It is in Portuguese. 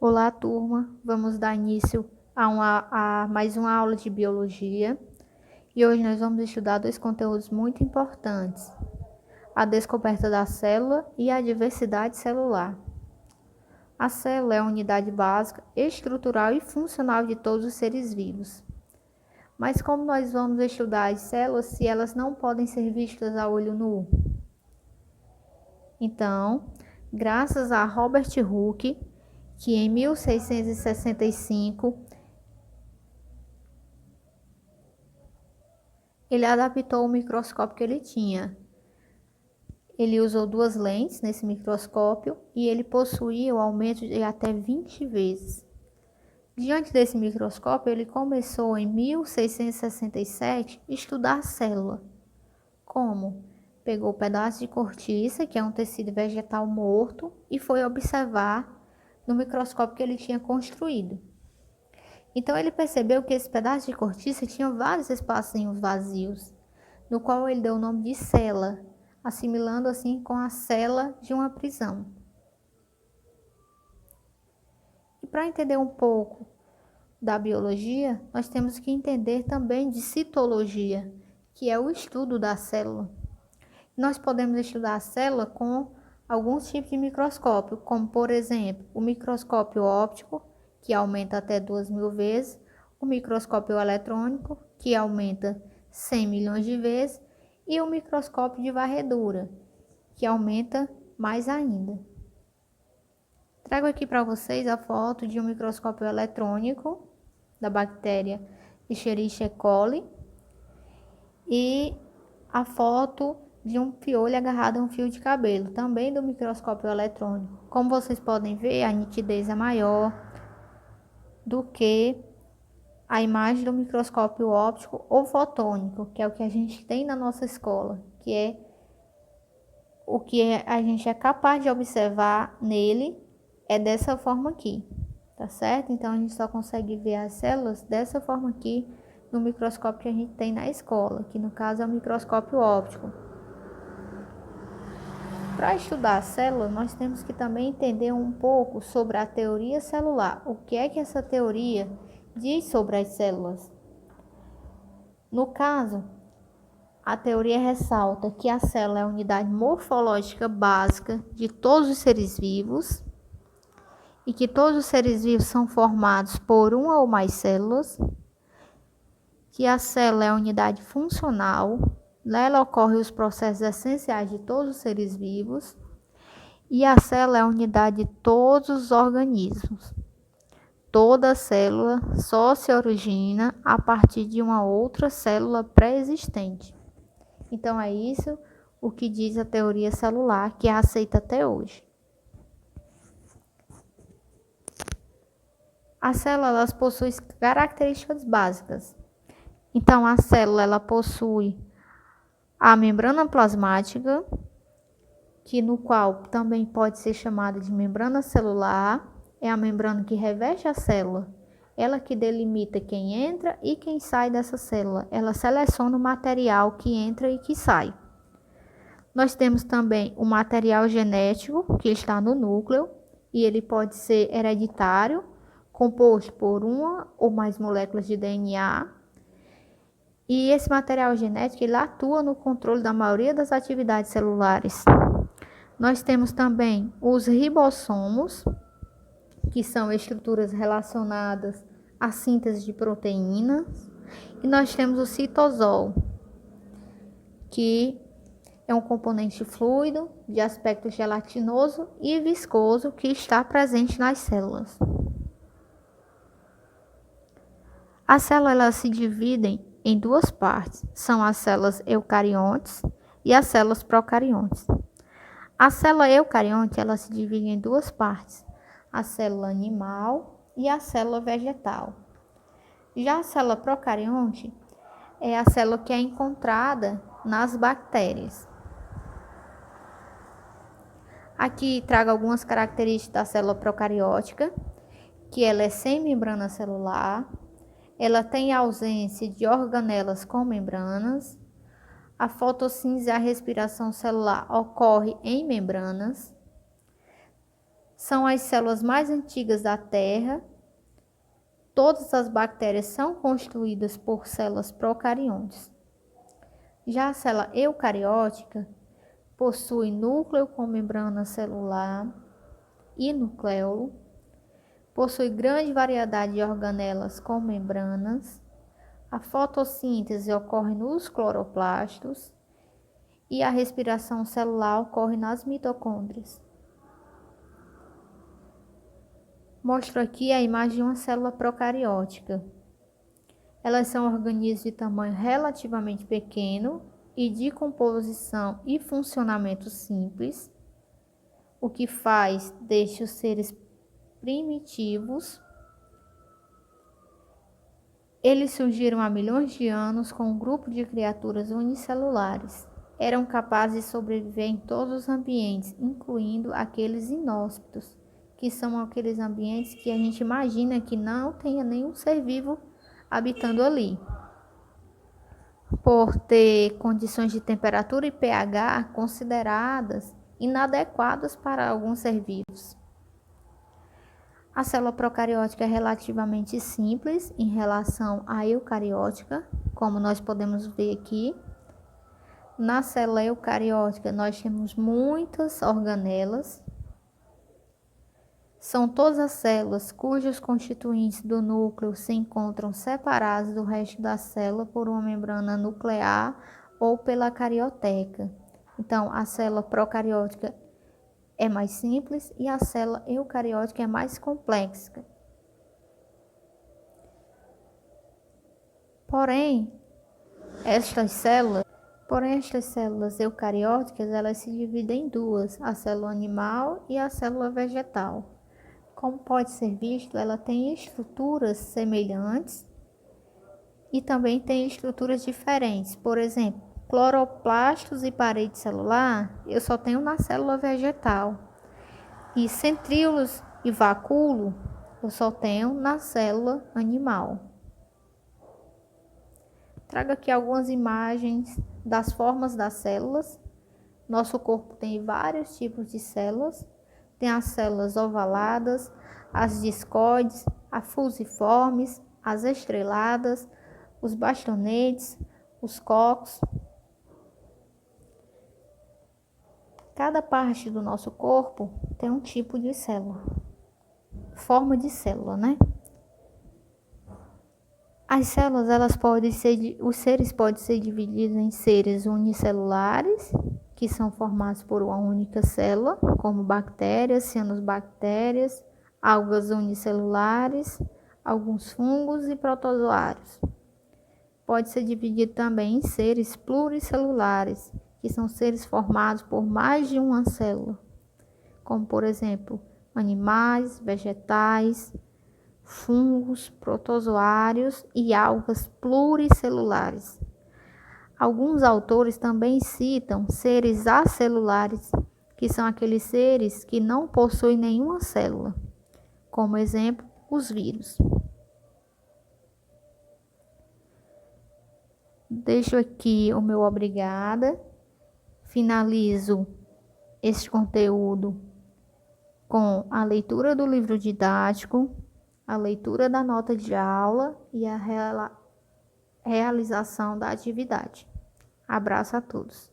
Olá, turma. Vamos dar início a mais uma aula de biologia. E hoje nós vamos estudar dois conteúdos muito importantes: a descoberta da célula e a diversidade celular. A célula é a unidade básica, estrutural e funcional de todos os seres vivos. Mas como nós vamos estudar as células se elas não podem ser vistas a olho nu? Então, graças a Robert Hooke, que em 1665 ele adaptou o microscópio que ele tinha. Ele usou duas lentes nesse microscópio e ele possuía o aumento de até 20 vezes. Diante desse microscópio, ele começou em 1667 a estudar a célula. Como? Pegou pedaços de cortiça, que é um tecido vegetal morto, e foi observar no microscópio que ele tinha construído. Então ele percebeu que esse pedaço de cortiça tinha vários espacinhos vazios, no qual ele deu o nome de cela, assimilando assim com a cela de uma prisão. E para entender um pouco da biologia, nós temos que entender também de citologia, que é o estudo da célula. Nós podemos estudar a célula com alguns tipos de microscópio, como por exemplo, o microscópio óptico, que aumenta até 2.000 vezes, o microscópio eletrônico, que aumenta 100 milhões de vezes, e o microscópio de varredura, que aumenta mais ainda. Trago aqui para vocês a foto de um microscópio eletrônico da bactéria Escherichia coli e a foto de um piolho agarrado a um fio de cabelo, também do microscópio eletrônico. Como vocês podem ver, a nitidez é maior do que a imagem do microscópio óptico ou fotônico, que é o que a gente tem na nossa escola, que é o que a gente é capaz de observar nele é dessa forma aqui, tá certo? Então a gente só consegue ver as células dessa forma aqui no microscópio que a gente tem na escola, que no caso é o microscópio óptico. Para estudar a célula, nós temos que também entender um pouco sobre a teoria celular. O que é que essa teoria diz sobre as células? No caso, a teoria ressalta que a célula é a unidade morfológica básica de todos os seres vivos e que todos os seres vivos são formados por uma ou mais células, que a célula é a unidade funcional, nela ocorrem os processos essenciais de todos os seres vivos, e a célula é a unidade de todos os organismos. Toda célula só se origina a partir de uma outra célula pré-existente. Então é isso o que diz a teoria celular, que é aceita até hoje. As células possuem características básicas. Então a célula ela possui a membrana plasmática, que no qual também pode ser chamada de membrana celular, é a membrana que reveste a célula. Ela que delimita quem entra e quem sai dessa célula. Ela seleciona o material que entra e que sai. Nós temos também o material genético, que está no núcleo, e ele pode ser hereditário, composto por uma ou mais moléculas de DNA. E esse material genético ele atua no controle da maioria das atividades celulares. Nós temos também os ribossomos, que são estruturas relacionadas à síntese de proteínas. E nós temos o citosol, que é um componente fluido de aspecto gelatinoso e viscoso que está presente nas células. As células se dividem em duas partes, são as células eucariontes e as células procariontes. A célula eucarionte ela se divide em duas partes, a célula animal e a célula vegetal. Já a célula procarionte é a célula que é encontrada nas bactérias. Aqui trago algumas características da célula procariótica, que ela é sem membrana celular, ela tem ausência de organelas com membranas, a fotossíntese e a respiração celular ocorre em membranas, São as células mais antigas da Terra. Todas as bactérias são constituídas por células procariontes. Já a célula eucariótica possui núcleo com membrana celular e nucleolo, possui grande variedade de organelas com membranas, a fotossíntese ocorre nos cloroplastos e a respiração celular ocorre nas mitocôndrias. Mostro aqui a imagem de uma célula procariótica. Elas são organismos de tamanho relativamente pequeno e de composição e funcionamento simples, o que faz destes seres primitivos. Eles surgiram há milhões de anos com um grupo de criaturas unicelulares. Eram capazes de sobreviver em todos os ambientes, incluindo aqueles inóspitos, que são aqueles ambientes que a gente imagina que não tenha nenhum ser vivo habitando ali. Por ter condições de temperatura e pH consideradas inadequadas para alguns ser vivos. A célula procariótica é relativamente simples em relação à eucariótica, como nós podemos ver aqui. Na célula eucariótica nós temos muitas organelas. São todas as células cujos constituintes do núcleo se encontram separados do resto da célula por uma membrana nuclear ou pela carioteca. Então, a célula procariótica é mais simples e a célula eucariótica é mais complexa. Porém, estas células eucarióticas, elas se dividem em duas, a célula animal e a célula vegetal. Como pode ser visto, ela tem estruturas semelhantes e também tem estruturas diferentes. Por exemplo, cloroplastos e parede celular, eu só tenho na célula vegetal. E centríolos e vacúolo, eu só tenho na célula animal. Trago aqui algumas imagens das formas das células. Nosso corpo tem vários tipos de células. Tem as células ovaladas, as discoides, as fusiformes, as estreladas, os bastonetes, os cocos. Cada parte do nosso corpo tem um tipo de célula, forma de célula, né? As células, os seres podem ser divididos em seres unicelulares, que são formados por uma única célula, como bactérias, cianobactérias, algas unicelulares, alguns fungos e protozoários. Pode ser dividido também em seres pluricelulares, que são seres formados por mais de uma célula, como por exemplo, animais, vegetais, fungos, protozoários e algas pluricelulares. Alguns autores também citam seres acelulares, que são aqueles seres que não possuem nenhuma célula, como exemplo, os vírus. Deixo aqui o meu obrigada. Finalizo este conteúdo com a leitura do livro didático, a leitura da nota de aula e a realização da atividade. Abraço a todos.